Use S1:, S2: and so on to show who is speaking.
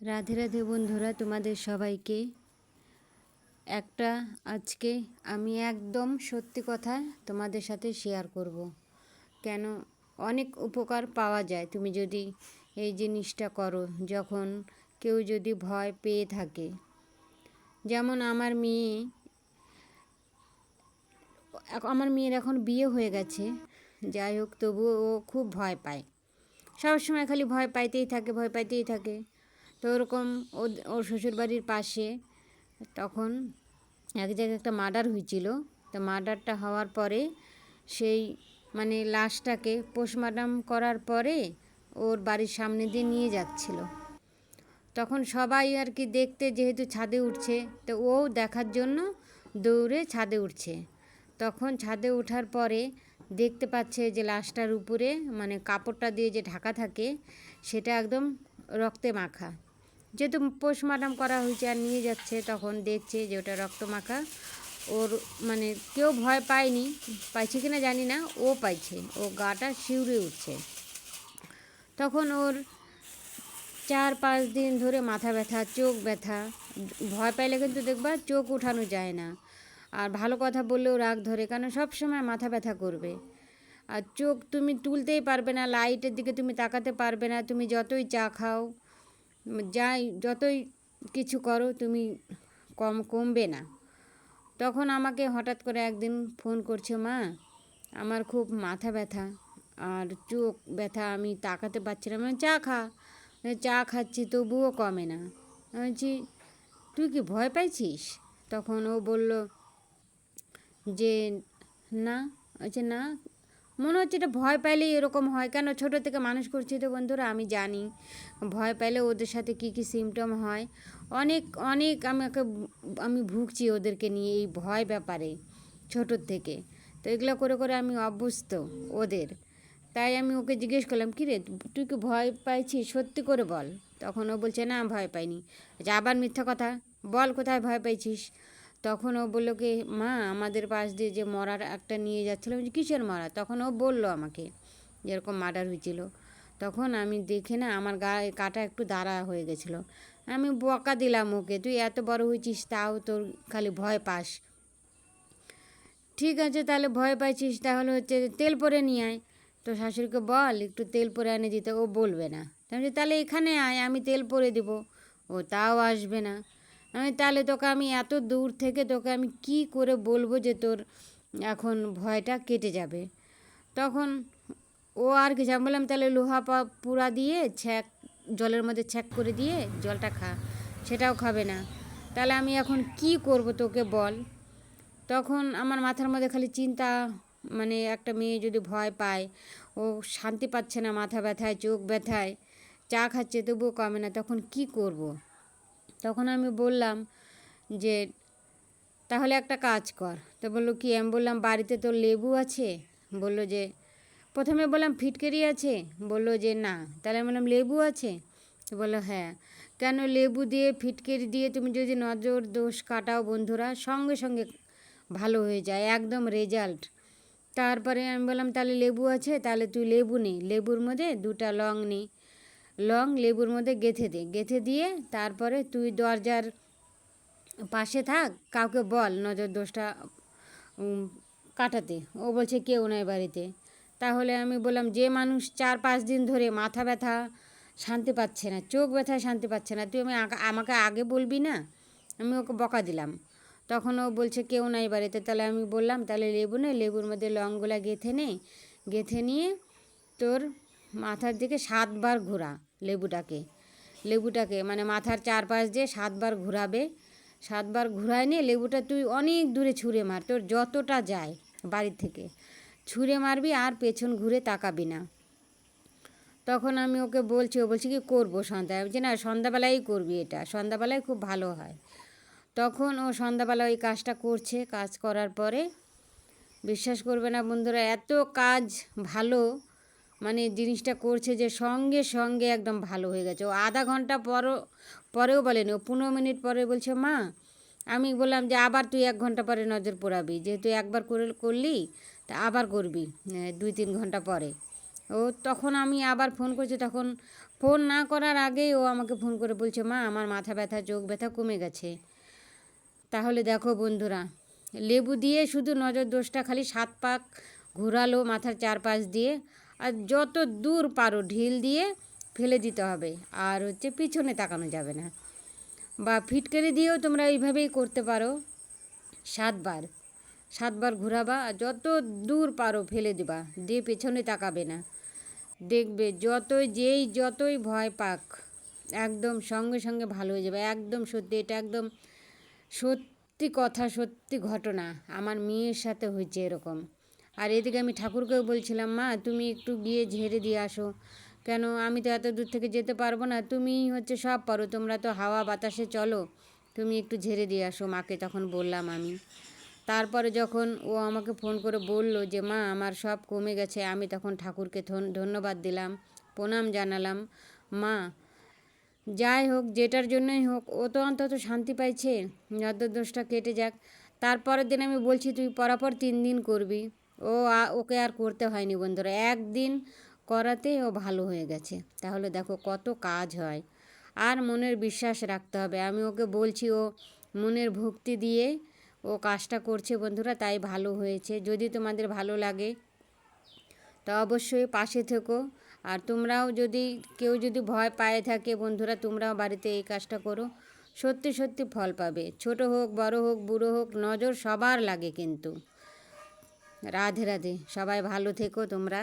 S1: রাধে রাধে বন্ধুরা, তোমাদের সবাইকে একটা আজকে আমি একদম সত্যি কথা তোমাদের সাথে শেয়ার করব। কেন অনেক উপকার পাওয়া যায় তুমি যদি এই জিনিসটা করো। যখন কেউ যদি ভয় পেয়ে থাকে, যেমন আমার মেয়ের এখন বিয়ে হয়ে গেছে, যাই হোক তবুও ও খুব ভয় পায়, সবসময় খালি ভয় পাইতেই থাকে, ভয় পাইতেই থাকে। তো ওরকম ওর শ্বশুরবাড়ির পাশে তখন এক জায়গায় একটা মার্ডার হয়েছিল। তো মার্ডারটা হওয়ার পরে সেই লাশটাকে পোস্টমর্টম করার পরে ওর বাড়ির সামনে দিয়ে নিয়ে যাচ্ছিল। তখন সবাই আর কি দেখতে, যেহেতু ছাদে উঠছে, তো ও দেখার জন্য দৌড়ে ছাদে উঠছে। তখন ছাদে ওঠার পরে দেখতে পাচ্ছে যে লাশটার উপরে কাপড়টা দিয়ে যে ঢাকা থাকে সেটা একদম রক্তে মাখা। যেহেতু পোস্টমর্টম করা হয়েছে আর নিয়ে যাচ্ছে, তখন দেখছে যে ওটা রক্ত মাখা। ওর কেউ ভয় পায়নি, পাইছে কিনা জানি না, ও পাইছে, ও গাটা শিউরে উঠছে। তখন ওর 4-5 দিন ধরে মাথা ব্যথা, চোখ ব্যথা। ভয় পাইলে কিন্তু দেখবা চোখ উঠানো যায় না, আর ভালো কথা বললেও রাগ ধরে, কারণ সব সময় মাথা ব্যথা করবে। আর চোখ তুমি তুলতেই পারবে না, লাইটের দিকে তুমি তাকাতে পারবে না, তুমি যতই চা খাও, যাই যতই কিছু করো, তুমি কমবে না। তখন আমাকে হঠাৎ করে একদিন ফোন করছে, মা আমার খুব মাথা ব্যথা আর চোখ ব্যথা, আমি তাকাতে পারছি না। চা খা। চা খাচ্ছি তবুও কমে না। আমি বলছি তুই কি ভয় পাইছিস? তখন ও বলল যে না। বলছে না, মনে হচ্ছে এটা ভয় পাইলেই এরকম হয়। কেন, ছোটো থেকে মানুষ করছি তো বন্ধুরা, আমি জানি ভয় পাইলে ওদের সাথে কী কী সিমটম হয়। অনেক অনেক আমি ভুগছি ওদেরকে নিয়ে এই ভয় ব্যাপারে ছোটোর থেকে। তো এগুলো করে করে আমি অভ্যস্ত ওদের। তাই আমি ওকে জিজ্ঞেস করলাম, কী রে তুই কি ভয় পাইছিস, সত্যি করে বল। তখন ও বলছে না ভয় পাইনি। আবার মিথ্যা কথা বল, কোথায় ভয় পাইছিস? তখন ও বললো কি, মা আমাদের পাশ দিয়ে যে মরার একটা নিয়ে যাচ্ছিলো। কিসের মরা? তখন ও বলল আমাকে যেরকম মার্ডার হয়েছিল। তখন আমি দেখে না আমার গায়ে কাটা একটু দাঁড়া হয়ে গেছিলো। আমি বকা দিলাম ওকে, তুই এত বড় হয়েছিস তাও তোর খালি ভয় পাস। ঠিক আছে, তাহলে ভয় পাইছিস, তাহলে তেল পরে নিয়ে আয়, তো শাশুড়িকে বল একটু তেল পরে এনে দিতে। ও বলবে না। তাহলে এখানে আয়, আমি তেল পরে দিব। ও তাও আসবে না। তাহলে তোকে আমি এত দূর থেকে তোকে আমি কি করে বলবো যে তোর এখন ভয়টা কেটে যাবে? তখন ও আর কিছু, আমি বললাম তাহলে লোহা পুরা দিয়ে জলের মধ্যে ছ্যাক করে দিয়ে জলটা খা। সেটাও খাবে না। তাহলে আমি এখন কি করব তোকে বল? তখন আমার মাথার মধ্যে খালি চিন্তা, একটা মেয়ে যদি ভয় পায়, ও শান্তি পাচ্ছে না, মাথা ব্যথায়, চোখ ব্যথায়, চা খাচ্ছে তবুও কমে না, তখন কি করব? তখন আমি বললাম যে তাহলে একটা কাজ কর। তো বললো কি? আমি বললাম বাড়িতে তোর লেবু আছে? বললো যে, প্রথমে বললাম ফিটকেরি আছে, বললো যে না। তাহলে আমি বললাম লেবু আছে? তো বললো হ্যাঁ। কেন, লেবু দিয়ে ফিটকেরি দিয়ে তুমি যদি নজর দোষ কাটাও বন্ধুরা, সঙ্গে সঙ্গে ভালো হয়ে যায়, একদম রেজাল্ট। তারপরে আমি বললাম তাহলে লেবু আছে, তাহলে তুই লেবু নে, লেবুর মধ্যে 2টা লং নে, লং লেবুর মধ্যে গেঁথে দিয়ে তারপরে তুই দরজার পাশে থাক, কাউকে বল নজর দোষটা কাটাতে। ও বলছে কেউ নয় বাড়িতে। তাহলে আমি বললাম যে মানুষ 4-5 দিন ধরে মাথা ব্যথা শান্তি পাচ্ছে না, চোখ ব্যথায় শান্তি পাচ্ছে না, তুই আমাকে আগে বলবি না? আমি ওকে বকা দিলাম। তখন ও বলছে কেউ নাই বাড়িতে। তাহলে আমি বললাম তাহলে লেবু নে, লেবুর মধ্যে লংগুলা গেঁথে নিয়ে তোর মাথার দিকে 7বার ঘোরা লেবুটাকে মাথার চারপাশ দিয়ে 7বার ঘোরাবে। 7বার ঘুরায় নিয়ে লেবুটা তুই অনেক দূরে ছুঁড়ে মার, তোর যতটা যায় বাড়ির থেকে ছুঁড়ে মারবি, আর পেছন ঘুরে তাকাবি না। তখন আমি ওকে বলছি, ও বলছি কি করবো সন্ধ্যায়? বলছি না, সন্ধ্যাবেলায় করবি, এটা সন্ধ্যাবেলায় খুব ভালো হয়। তখন ও সন্ধ্যাবেলা ওই কাজটা করছে। কাজ করার পরে বিশ্বাস করবে না বন্ধুরা, এত কাজ ভালো, জিনিসটা করছে যে সঙ্গে সঙ্গে একদম ভালো হয়ে গেছে। ও আধা ঘন্টা পরেও বলেনি, ও 15 মিনিট পরে বলছে মা। আমি বললাম যে আবার তুই 1 ঘন্টা পরে নজর পড়াবি, যেহেতু একবার করলি তা আবার করবি 2-3 ঘন্টা পরে। ও তখন আমি আবার ফোন করছি, তখন ফোন না করার আগেই ও আমাকে ফোন করে বলছে, মা আমার মাথা ব্যথা চোখ ব্যথা কমে গেছে। তাহলে দেখো বন্ধুরা, লেবু দিয়ে শুধু নজর দোষটা খালি 7 পাক ঘোরালো মাথার চারপাশ দিয়ে, আর যত দূর পারো ঢিল দিয়ে ফেলে দিতে হবে, আর পিছনে তাকানো যাবে না। বা ফিটকারি দিয়েও তোমরা এইভাবেই করতে পারো। 7 বার 7 বার ঘোরাবা, আর যত দূর পারো ফেলে দিবা, দিয়ে পেছনে তাকাবে না। দেখবে যতই ভয় পাক একদম সঙ্গে সঙ্গে ভালো হয়ে যাবে। একদম সত্যি, এটা একদম সত্যি কথা, সত্যি ঘটনা। আমার মেয়ের সাথে হয়েছে এরকম। আর এদিকে আমি ঠাকুরকেও বলছিলাম, মা তুমি একটু গিয়ে ঝেড়ে দিয়ে আসো, কেন আমি তো এত দূর থেকে যেতে পারবো না, তুমি সব পারো, তোমরা তো হাওয়া বাতাসে চলো, তুমি একটু ঝেড়ে দিয়ে আসো, মাকে তখন বললাম আমি। তারপরে যখন ও আমাকে ফোন করে বলল যে মা আমার সব কমে গেছে, আমি তখন ঠাকুরকে ধন্যবাদ দিলাম, প্রণাম জানালাম। মা যাই হোক, যেটার জন্যই হোক, ও তো অন্তত শান্তি পাইছে, দোষটা কেটে যাক। তারপরের দিন আমি বলছি তুই পরাপর 3 দিন করবি। ওকে আর করতে হয়নি বন্ধুরা, একদিন করাতে ও ভালো হয়ে গেছে। তাহলে দেখো কত কাজ হয়। আর মনের বিশ্বাস রাখতে হবে। আমি ওকে বলছি, ও মনের ভক্তি দিয়ে ও কাজটা করছে বন্ধুরা, তাই ভালো হয়েছে। যদি তোমাদের ভালো লাগে তো অবশ্যই পাশে থেকো। আর তোমরাও কেউ যদি ভয় পায়ে থাকে বন্ধুরা, তোমরাও বাড়িতে এই কাজটা করো, সত্যি সত্যি ফল পাবে। ছোট হোক বড় হোক বুড়ো হোক, নজর সবার লাগে কিন্তু। রাধে রাধে, সবাই ভালো থেকো তোমরা।